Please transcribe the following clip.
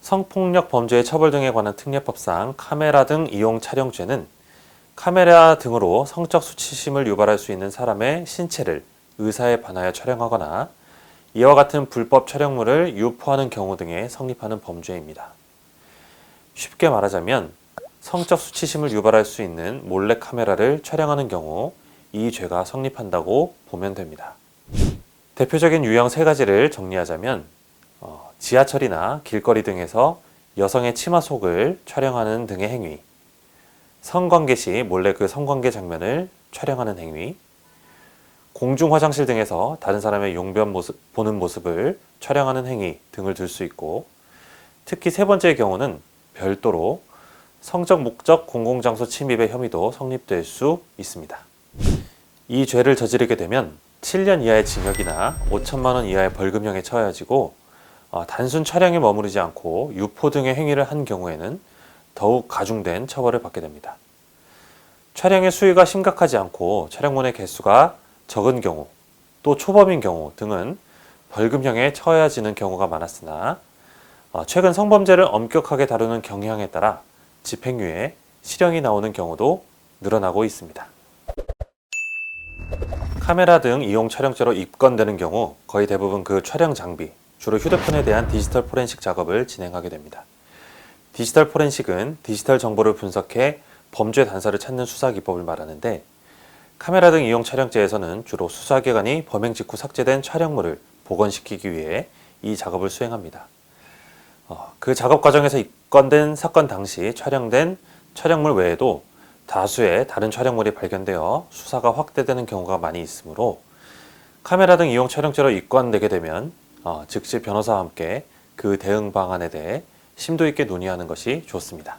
성폭력 범죄의 처벌 등에 관한 특례법상 카메라 등 이용 촬영죄는 카메라 등으로 성적 수치심을 유발할 수 있는 사람의 신체를 의사에 반하여 촬영하거나 이와 같은 불법 촬영물을 유포하는 경우 등에 성립하는 범죄입니다. 쉽게 말하자면 성적 수치심을 유발할 수 있는 몰래 카메라를 촬영하는 경우 이 죄가 성립한다고 보면 됩니다. 대표적인 유형 세 가지를 정리하자면 지하철이나 길거리 등에서 여성의 치마 속을 촬영하는 등의 행위, 성관계 시 몰래 그 성관계 장면을 촬영하는 행위, 공중 화장실 등에서 다른 사람의 용변 보는 모습을 촬영하는 행위 등을 들 수 있고, 특히 세 번째의 경우는 별도로 성적 목적 공공장소 침입의 혐의도 성립될 수 있습니다. 이 죄를 저지르게 되면 7년 이하의 징역이나 5천만 원 이하의 벌금형에 처해지고, 단순 촬영에 머무르지 않고 유포 등의 행위를 한 경우에는 더욱 가중된 처벌을 받게 됩니다. 촬영의 수위가 심각하지 않고 촬영물의 개수가 적은 경우, 또 초범인 경우 등은 벌금형에 처해지는 경우가 많았으나, 최근 성범죄를 엄격하게 다루는 경향에 따라 집행유예, 실형이 나오는 경우도 늘어나고 있습니다. 카메라 등 이용 촬영죄로 입건되는 경우 거의 대부분 그 촬영 장비, 주로 휴대폰에 대한 디지털 포렌식 작업을 진행하게 됩니다. 디지털 포렌식은 디지털 정보를 분석해 범죄 단서를 찾는 수사 기법을 말하는데, 카메라 등 이용 촬영죄에서는 주로 수사기관이 범행 직후 삭제된 촬영물을 복원시키기 위해 이 작업을 수행합니다. 그 작업 과정에서 입건된 사건 당시 촬영된 촬영물 외에도 다수의 다른 촬영물이 발견되어 수사가 확대되는 경우가 많이 있으므로, 카메라 등 이용 촬영죄로 입건되게 되면 즉시 변호사와 함께 그 대응 방안에 대해 심도 있게 논의하는 것이 좋습니다.